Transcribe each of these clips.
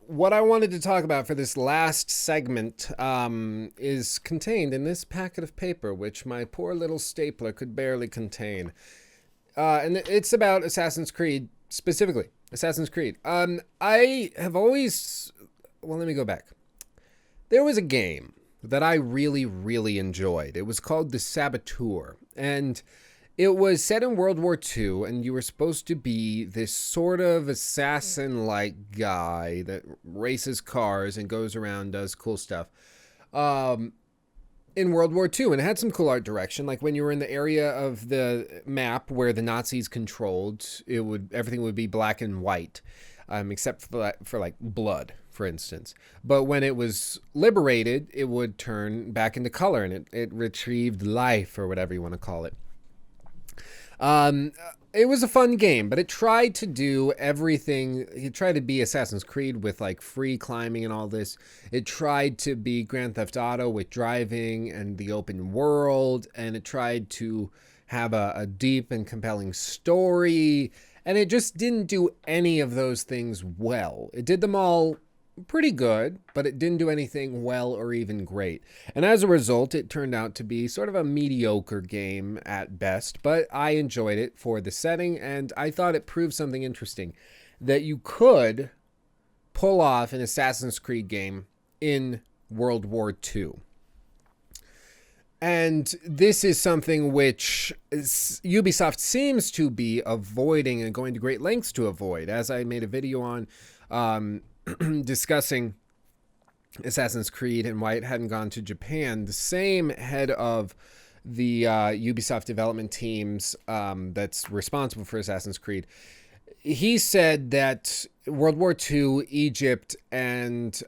what I wanted to talk about for this last segment is contained in this packet of paper, which my poor little stapler could barely contain. And it's about Assassin's Creed specifically. Assassin's Creed. I have always. Well, let me go back. There was a game that I really, really enjoyed. It was called The Saboteur. And it was set in World War II, and you were supposed to be this sort of assassin-like guy that races cars and goes around, does cool stuff. In World War II, and it had some cool art direction. Like when you were in the area of the map where the Nazis controlled, everything would be black and white, except for like blood, for instance. But when it was liberated, it would turn back into color, and it retrieved life, or whatever you want to call it. It was a fun game, but it tried to do everything. It tried to be Assassin's Creed with like free climbing and all this. It tried to be Grand Theft Auto with driving and the open world, and it tried to have a deep and compelling story, and it just didn't do any of those things well. It did them all pretty good, but it didn't do anything well or even great. And as a result, it turned out to be sort of a mediocre game at best, but I enjoyed it for the setting, and I thought it proved something interesting, that you could pull off an Assassin's Creed game in World War II. And this is something which Ubisoft seems to be avoiding and going to great lengths to avoid. As I made a video on discussing Assassin's Creed and why it hadn't gone to Japan, the same head of the Ubisoft development teams that's responsible for Assassin's Creed, he said that World War II, Egypt, and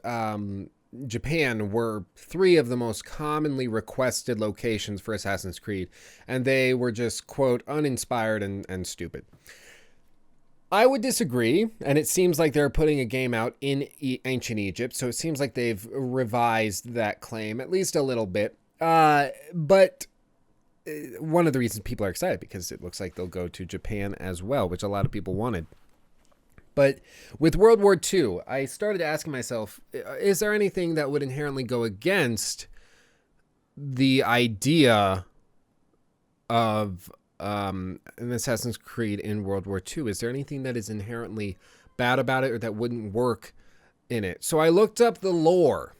Japan were three of the most commonly requested locations for Assassin's Creed, and they were just, quote, uninspired and stupid. I would disagree, and it seems like they're putting a game out in ancient Egypt, so it seems like they've revised that claim at least a little bit. But one of the reasons people are excited, because it looks like they'll go to Japan as well, which a lot of people wanted. But with World War II, I started asking myself, is there anything that would inherently go against the idea of an Assassin's Creed in World War II? Is there anything that is inherently bad about it or that wouldn't work in it? So I looked up the lore.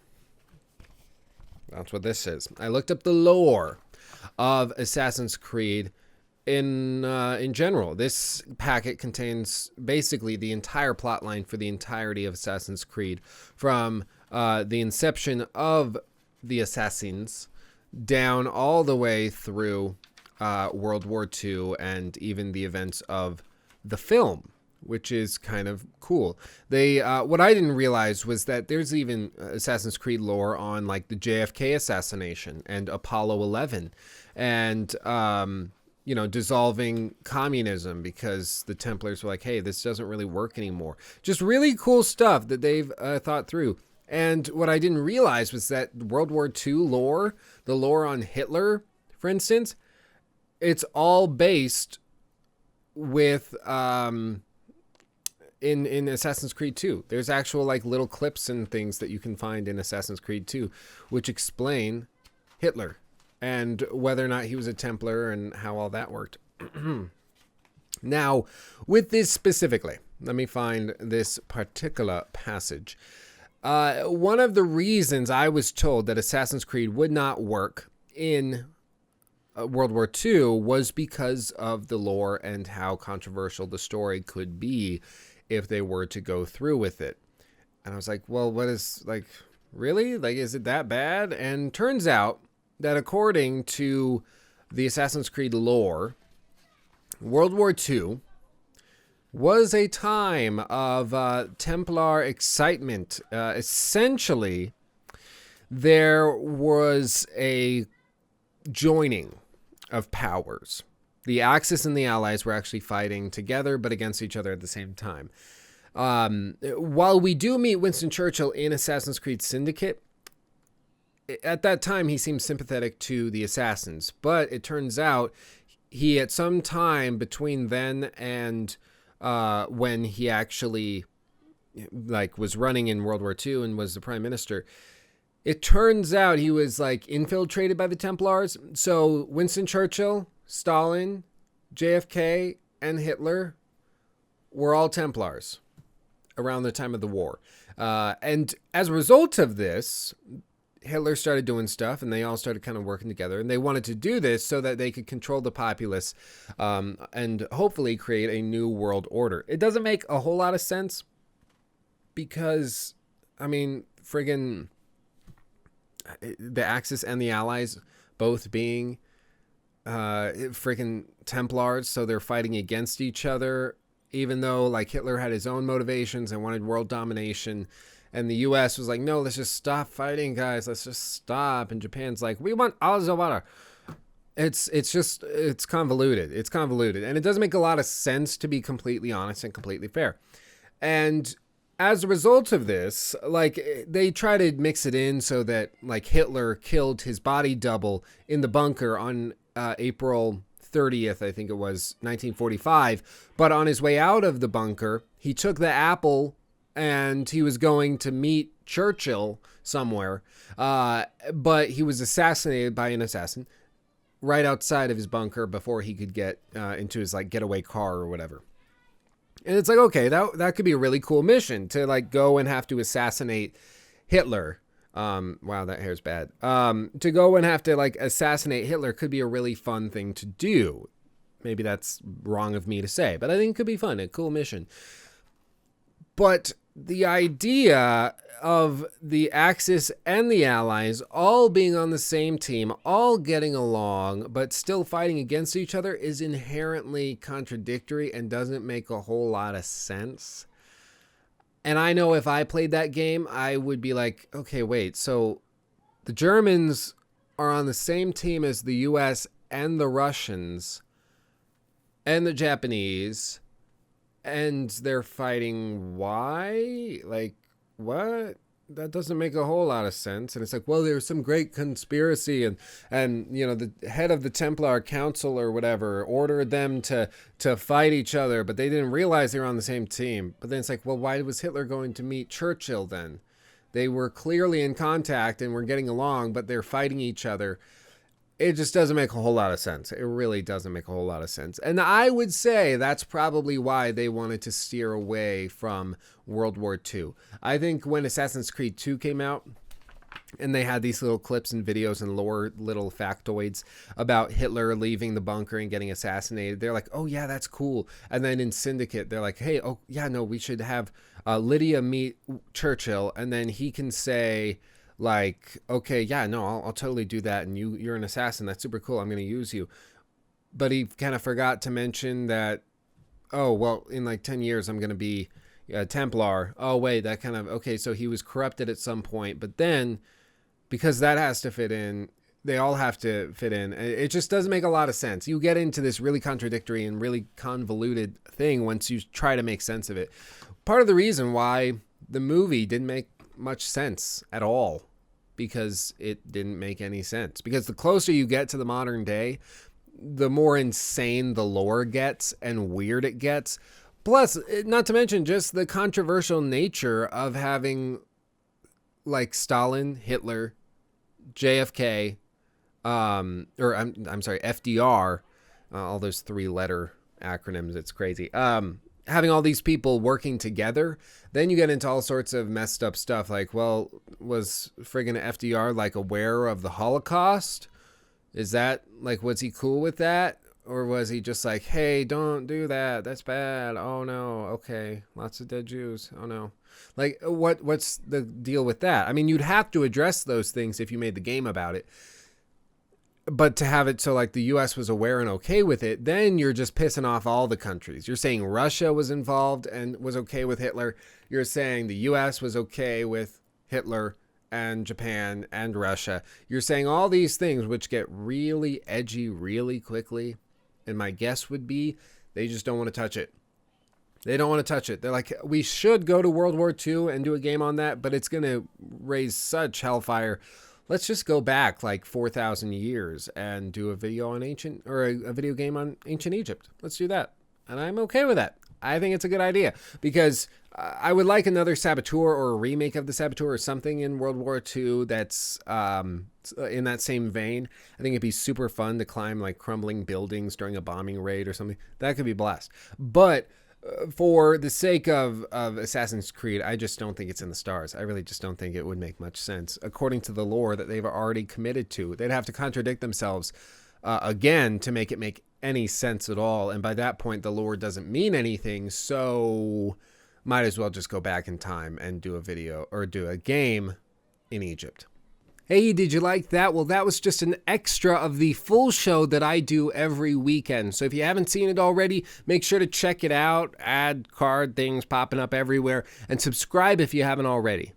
That's what this is. I looked up the lore of Assassin's Creed in general. This packet contains basically the entire plotline for the entirety of Assassin's Creed, from the inception of the Assassins down all the way through World War II and even the events of the film, which is kind of cool. They what I didn't realize was that there's even Assassin's Creed lore on like the JFK assassination and Apollo 11 and dissolving communism because the Templars were like, hey, this doesn't really work anymore. Just really cool stuff that they've thought through. And what I didn't realize was that World War II lore, the lore on Hitler, for instance, it's all based with in Assassin's Creed 2. There's actual like little clips and things that you can find in Assassin's Creed 2 which explain Hitler and whether or not he was a Templar and how all that worked. Now, with this specifically, let me find this particular passage. One of the reasons I was told that Assassin's Creed would not work in World War II was because of the lore and how controversial the story could be if they were to go through with it. And I was like, well, what is, like, really? Like, is it that bad? And turns out that according to the Assassin's Creed lore, World War II was a time of Templar excitement. Essentially, there was a joining of powers. The Axis and the Allies were actually fighting together, but against each other at the same time. While we do meet Winston Churchill in Assassin's Creed Syndicate, at that time he seemed sympathetic to the assassins, but it turns out he, at some time between then and when he actually like was running in World War II and was the prime minister. It turns out he was like infiltrated by the Templars. So Winston Churchill, Stalin, JFK, and Hitler were all Templars around the time of the war. And as a result of this, Hitler started doing stuff, and they all started kind of working together. And they wanted to do this so that they could control the populace and hopefully create a new world order. It doesn't make a whole lot of sense because, I mean, friggin' the Axis and the Allies both being freaking Templars, so they're fighting against each other, even though like Hitler had his own motivations and wanted world domination, and the US was like, no, let's just stop fighting, guys, let's just stop. And Japan's like, we want all the water. It's convoluted. It's convoluted, and it doesn't make a lot of sense, to be completely honest and completely fair. And as a result of this, like, they try to mix it in so that like Hitler killed his body double in the bunker on April 30th, I think it was, 1945. But on his way out of the bunker, he took the apple and he was going to meet Churchill somewhere. But he was assassinated by an assassin right outside of his bunker before he could get into his like getaway car or whatever. And it's like, okay, that could be a really cool mission to like go and have to assassinate Hitler. Wow, that hair's bad. To go and have to like assassinate Hitler could be a really fun thing to do. Maybe that's wrong of me to say, but I think it could be fun, a cool mission. But the idea of the Axis and the Allies all being on the same team, all getting along, but still fighting against each other is inherently contradictory and doesn't make a whole lot of sense. And I know if I played that game, I would be like, okay, wait, so the Germans are on the same team as the US and the Russians and the Japanese, and they're fighting why? Like, what? That doesn't make a whole lot of sense. And it's like, well, there's some great conspiracy, and you know, the head of the Templar Council or whatever ordered them to fight each other, but they didn't realize they were on the same team. But then it's like, well, why was Hitler going to meet Churchill then? They were clearly in contact and were getting along, but they're fighting each other. It just doesn't make a whole lot of sense. It really doesn't make a whole lot of sense. And I would say that's probably why they wanted to steer away from World War II. I think when Assassin's Creed 2 came out, and they had these little clips and videos and little factoids about Hitler leaving the bunker and getting assassinated, they're like, oh yeah, that's cool. And then in Syndicate, they're like, hey, oh yeah, no, we should have Lydia meet Churchill, and then he can say, like, okay, yeah, no, I'll totally do that, and you're an assassin, that's super cool, I'm going to use you. But he kind of forgot to mention that, oh, well, in like 10 years, I'm going to be a Templar. Oh, wait, that kind of, okay, so he was corrupted at some point, but then, because that has to fit in, they all have to fit in. It just doesn't make a lot of sense. You get into this really contradictory and really convoluted thing once you try to make sense of it. Part of the reason why the movie didn't make much sense at all, because it didn't make any sense. Because the closer you get to the modern day, the more insane the lore gets and weird it gets. Plus, not to mention just the controversial nature of having like Stalin, Hitler, JFK, or I'm sorry, FDR, all those 3-letter acronyms, it's crazy. Having all these people working together, then you get into all sorts of messed up stuff like, well, was friggin' FDR like aware of the Holocaust? Is that like, was he cool with that? Or was he just like, hey, don't do that, that's bad, oh no, okay, lots of dead Jews, oh no. Like, what's the deal with that? I mean, you'd have to address those things if you made the game about it. But to have it so like the US was aware and okay with it, then you're just pissing off all the countries. You're saying Russia was involved and was okay with Hitler. You're saying the US was okay with Hitler and Japan and Russia. You're saying all these things which get really edgy really quickly. And my guess would be they just don't want to touch it. They don't want to touch it. They're like, we should go to World War II and do a game on that, but it's going to raise such hellfire. Let's just go back like 4,000 years and do a video on a video game on ancient Egypt. Let's do that. And I'm okay with that. I think it's a good idea because I would like another Saboteur or a remake of the Saboteur or something in World War II that's in that same vein. I think it'd be super fun to climb like crumbling buildings during a bombing raid or something. That could be a blast. But for the sake of Assassin's Creed, I just don't think it's in the stars. I really just don't think it would make much sense according to the lore that they've already committed to. They'd have to contradict themselves again to make it make any sense at all. And by that point, the lore doesn't mean anything. So might as well just go back in time and do a video or do a game in Egypt. Hey, did you like that? Well, that was just an extra of the full show that I do every weekend. So if you haven't seen it already, make sure to check it out. Ad card things popping up everywhere. And subscribe if you haven't already.